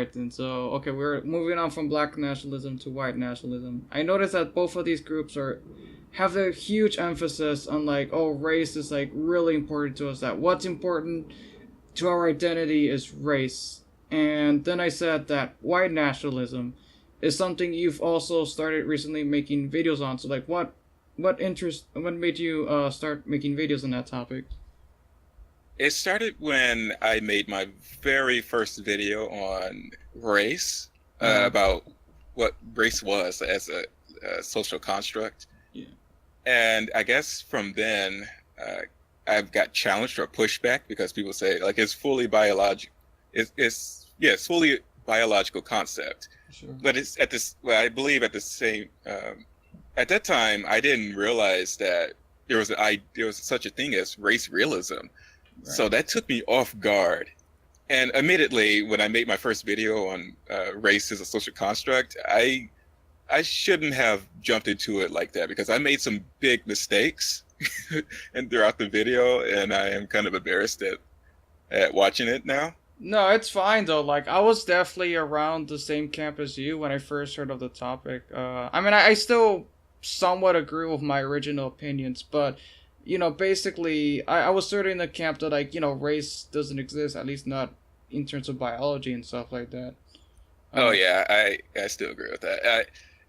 right then. So okay, we're moving on from black nationalism to white nationalism. I noticed that both of these groups are have a huge emphasis on like, oh, race is like really important to us. That what's important to our identity is race. And then I said that white nationalism is something you've also started recently making videos on. So like, what made you start making videos on that topic? It started when I made my very first video on race, Uh, about what race was as a social construct. yeah, And I guess from then, I've got challenged or pushback because people say like it's fully biological. It's fully biological concept, sure. but it's at this. Well, I believe at the same. At that time, I didn't realize that there was such a thing as race realism. Right. So that took me off guard. And admittedly, when I made my first video on race as a social construct, I shouldn't have jumped into it like that because I made some big mistakes and throughout the video, and I am kind of embarrassed at watching it now. No, it's fine though. Like I was definitely around the same camp as you when I first heard of the topic. I mean, I still somewhat agree with my original opinions, but basically, I was sort of in the camp that like race doesn't exist, at least not in terms of biology and stuff like that. Oh Uh, yeah, I still agree with that.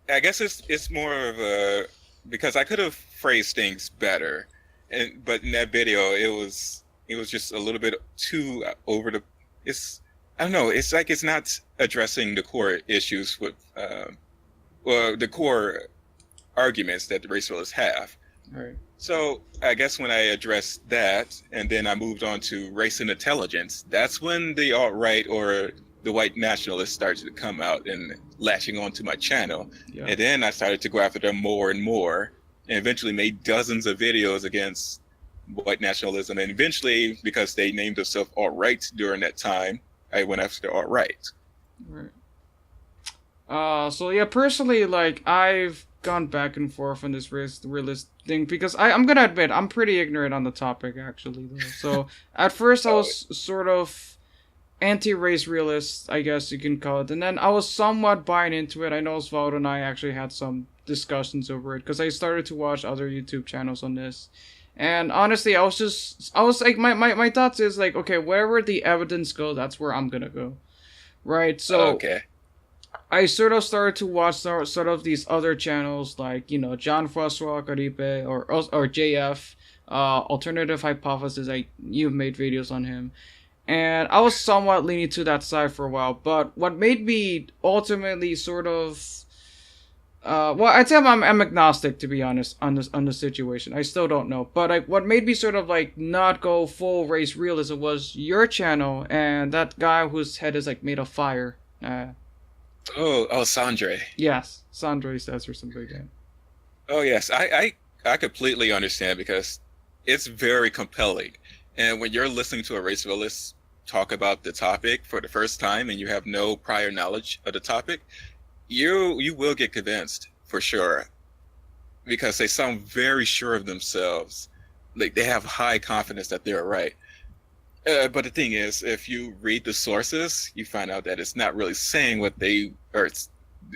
I guess it's more of a because I could have phrased things better, and but in that video it was just a little bit too over the. It's I don't know. It's like it's not addressing the core issues with well the core arguments that the racialists have. right. So I guess when I addressed that, and then I moved on to race and intelligence, that's when the alt-right or the white nationalists started to come out and latching onto my channel. Yeah. And then I started to go after them more and more, and eventually made dozens of videos against white nationalism. And eventually, because they named themselves alt-right during that time, I went after the alt-right. Right. So yeah, personally, like I've gone back and forth on this race realist thing because I'm gonna admit I'm pretty ignorant on the topic actually though. So at first I Oh, was sort of anti-race realist, I guess you can call it, and then I was somewhat buying into it. I know Osvaldo and I actually had some discussions over it because I started to watch other YouTube channels on this. And honestly, I was like, my thoughts is like, okay, wherever the evidence goes, that's where I'm gonna go. Right? So okay. I sort of started to watch sort of these other channels like John Francois Caripe or JF, Alternative Hypothesis. You've made videos on him, and I was somewhat leaning to that side for a while. But what made me ultimately sort of well, I'd say I'm agnostic to be honest on the situation. I still don't know, but like what made me sort of like not go full race realism was your channel and that guy whose head is like made of fire. Oh, Sandre. Yes, Sandra says or something like that. Oh yes, I completely understand because it's very compelling. And when you're listening to a race realist talk about the topic for the first time and you have no prior knowledge of the topic, you will get convinced for sure because they sound very sure of themselves. Like they have high confidence that they're right. But the thing is, if you read the sources, you find out that it's not really saying what they or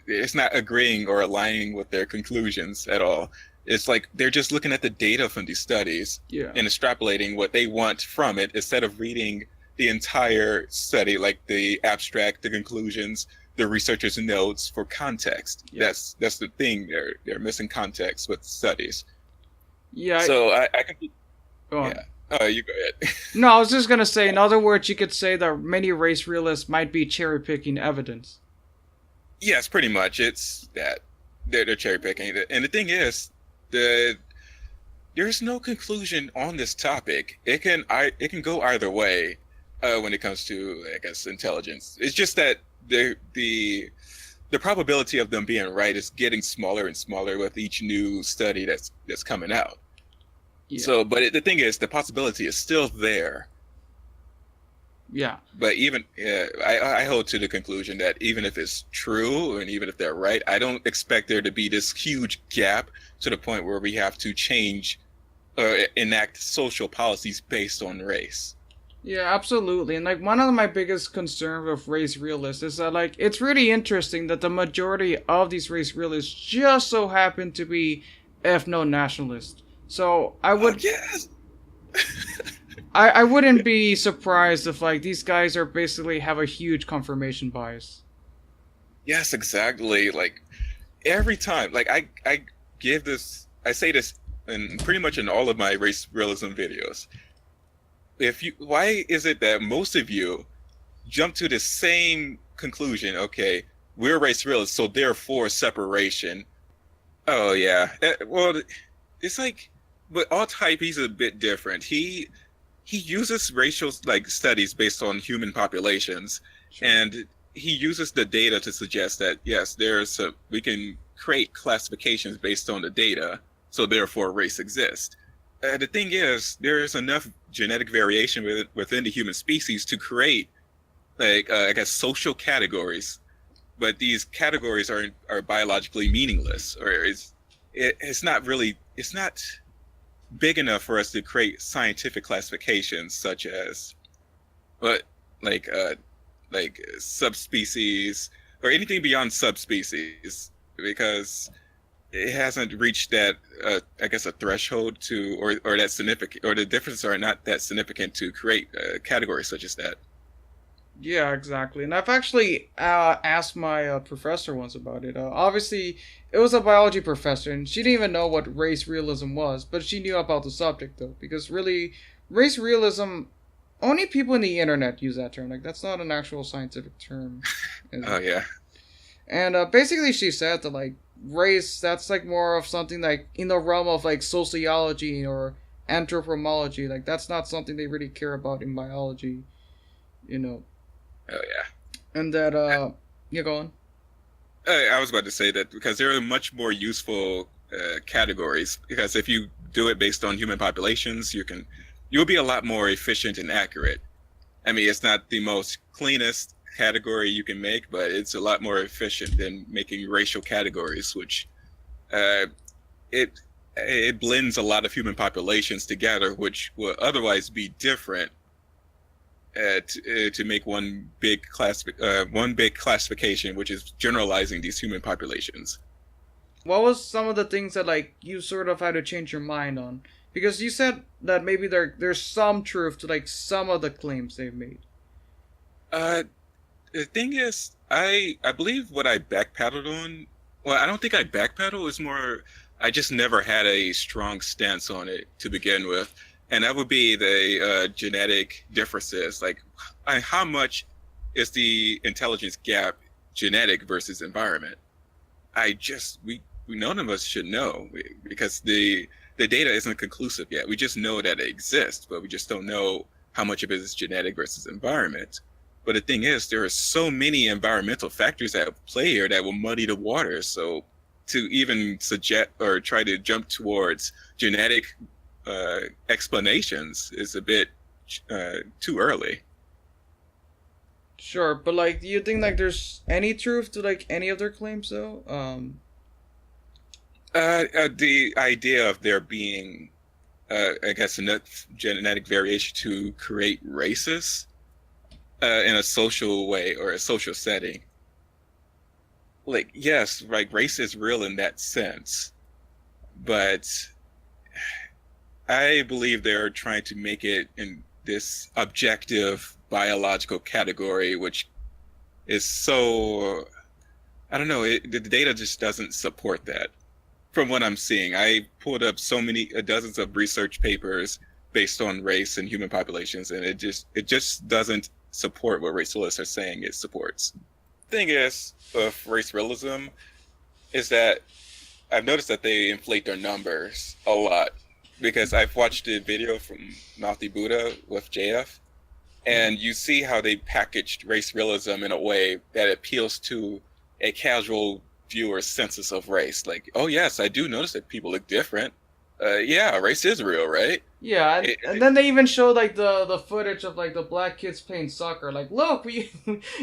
it's not agreeing or aligning with their conclusions at all. It's like they're just looking at the data from these studies Yeah. and extrapolating what they want from it instead of reading the entire study, like the abstract, the conclusions, the researchers' notes for context. Yeah. That's the thing. They're missing context with studies. Yeah. So I can Go on. yeah. You go ahead. No, I was just gonna say. In other words, you could say that many race realists might be cherry picking evidence. Yes, pretty much. It's that they're cherry picking it, and the thing is, the there's no conclusion on this topic. It can go either way when it comes to I guess intelligence. It's just that the probability of them being right is getting smaller and smaller with each new study that's coming out. Yeah. So, but the thing is, the possibility is still there. Yeah. But even I hold to the conclusion that even if it's true and even if they're right, I don't expect there to be this huge gap to the point where we have to change enact social policies based on race. Yeah, absolutely. And like one of my biggest concerns with race realists is that like it's really interesting that the majority of these race realists just so happen to be ethno nationalists. So Oh yes. I wouldn't be surprised if like these guys are basically have a huge confirmation bias. Yes, exactly. Like every time, like I give this, I say this in pretty much in all of my race realism videos. If you, why is it that most of you jump to the same conclusion? Okay, we're race realists, so therefore separation. Oh yeah. Well, it's like, but Alt-Hype, he's a bit different. He uses racial like studies based on human populations, Sure. and he uses the data to suggest that yes, there's a we can create classifications based on the data, so therefore race exists. The thing is, there is enough genetic variation within the human species to create like I guess social categories, but these categories are biologically meaningless, or it's not really it's not big enough for us to create scientific classifications such as but like subspecies or anything beyond subspecies because it hasn't reached that I guess a threshold to or that significant or the differences are not that significant to create categories such as that. Yeah, exactly. And I've actually asked my professor once about it. Obviously, it was a biology professor, and she didn't even know what race realism was, but she knew about the subject though, because really, race realism, only people in the internet use that term. Like that's not an actual scientific term, is Oh it? yeah. And basically, she said that like race, that's like more of something like in the realm of like sociology or anthropology. Like that's not something they really care about in biology, you know. Oh yeah. And that yeah, go on. I was about to say that because there are much more useful categories. Because if you do it based on human populations, you'll be a lot more efficient and accurate. I mean, it's not the most cleanest category you can make, but it's a lot more efficient than making racial categories, which uh, it it blends a lot of human populations together, which will otherwise be different. To make one big classification, which is generalizing these human populations. What was some of the things that like you sort of had to change your mind on? Because you said that maybe there's some truth to like some of the claims they've made. Uh, the thing is, I believe what I backpedaled on. Well, I don't think I backpedal. It's more I just never had a strong stance on it to begin with, and that would be the genetic differences. Like, how much is the intelligence gap genetic versus environment? I just we none of us should know because the data isn't conclusive yet. We just know that it exists, but we just don't know how much of it is genetic versus environment. But the thing is, there are so many environmental factors at play here that will muddy the water. So to even suggest or try to jump towards genetic explanations is a bit too early. Sure, but like, do you think like there's any truth to like any of their claims though? The idea of there being, I guess, enough genetic variation to create races in a social way or a social setting. Like, yes, like race is real in that sense, but I believe they're trying to make it in this objective biological category, which is so, I don't know, the data just doesn't support that. From what I'm seeing, I pulled up so many dozens of research papers based on race and human populations, and it just doesn't support what racialists are saying it supports. Thing is, with race realism, is that I've noticed that they inflate their numbers a lot because I've watched a video from Naughty Buddha with JF, and you see how they packaged race realism in a way that appeals to a casual viewer's senses of race. Like, oh yes, I do notice that people look different. Yeah, race is real, right? Yeah, and then they even showed like the footage of like the black kids playing soccer. Like, look, we,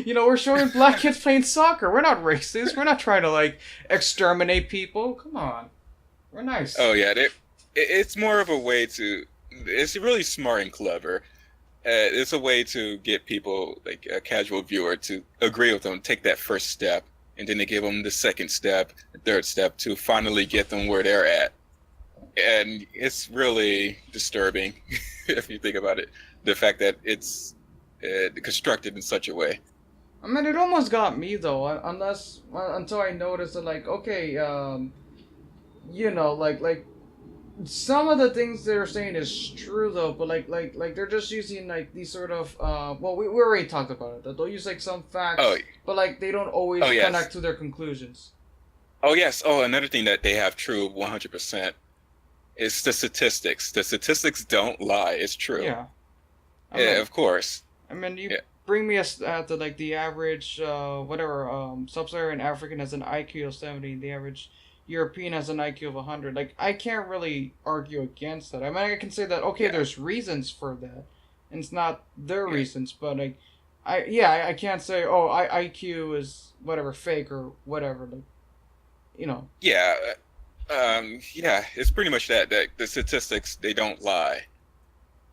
we're showing black kids playing soccer. We're not racist. We're not trying to like exterminate people. Come on, we're nice. Oh yeah, it's more of a way to. It's really smart and clever. it's a way to get people, like a casual viewer, to agree with them, take that first step, and then they give them the second step, the third step to finally get them where they're at. And it's really disturbing if you think about it, the fact that it's constructed in such a way. I mean, it almost got me though, until I noticed that, like, okay, like some of the things they're saying is true though, but like they're just using like these sort of well, we already talked about it. That they'll use like some facts, Oh, but like they don't always oh yes. connect to their conclusions. Oh yes. Oh, another thing that they have true 100% is the statistics. The statistics don't lie. It's true. Yeah, I Yeah, mean, of course. you Yeah. bring me to like the average whatever sub-Saharan African has an IQ of 70, the average European has an IQ of 100. Like, I can't really argue against that. I mean, I can say that, okay, Yeah. there's reasons for that, and it's not their Yeah. reasons, but like, I can't say, oh, IQ is whatever fake or whatever. Like, you know. Yeah. Yeah, it's pretty much that the statistics, they don't lie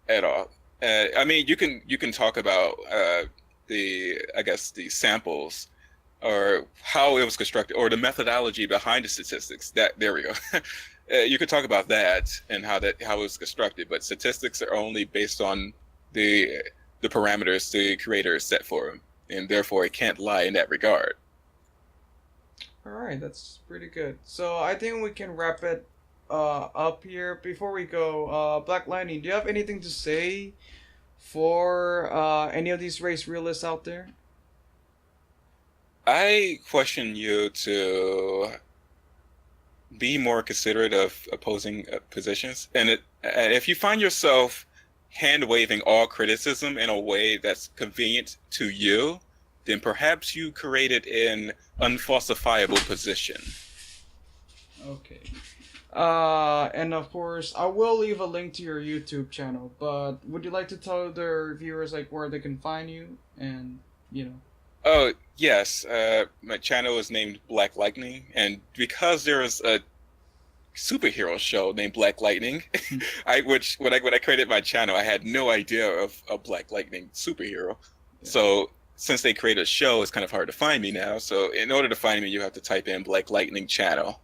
at all. I mean, you can talk about I guess the samples or how it was constructed or the methodology behind the statistics. That there we go. You could talk about that and how it was constructed, but statistics are only based on the parameters the creators set for them, and therefore it can't lie in that regard. All right, that's pretty good. So I think we can wrap it up here. Before we go, Black Lightning, do you have anything to say for any of these race realists out there? I question you to be more considerate of opposing positions, and if you find yourself hand waving all criticism in a way that's convenient to you, then perhaps you created an unfalsifiable position. Okay. And of course, I will leave a link to your YouTube channel, but would you like to tell their viewers like where they can find you and, you know? Oh, yes. My channel is named Black Lightning, and because there is a superhero show named Black Lightning, when I created my channel, I had no idea of a Black Lightning superhero. Yeah. So since they created a show, it's kind of hard to find me now. So in order to find me, you have to type in Black Lightning channel.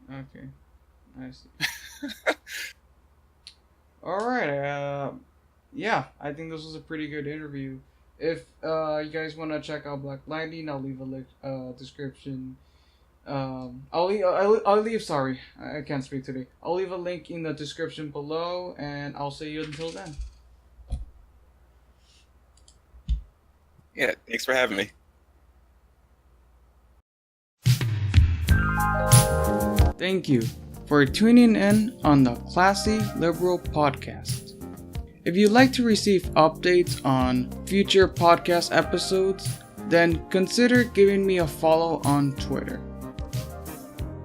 Okay, I see. All right. Yeah, I think this was a pretty good interview. If you guys want to check out Black Lightning, I'll leave a link description. I'll leave. Sorry, I can't speak today. I'll leave a link in the description below, and I'll see you until then. Yeah, thanks for having me. Thank you for tuning in on the Classy Liberal Podcast. If you'd like to receive updates on future podcast episodes, then consider giving me a follow on Twitter.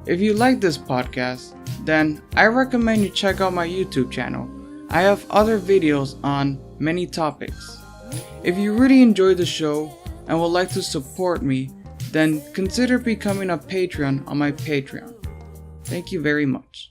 If you like this podcast, then I recommend you check out my YouTube channel. I have other videos on many topics. If you really enjoy the show and would like to support me, then consider becoming a Patreon on my Patreon. Thank you very much.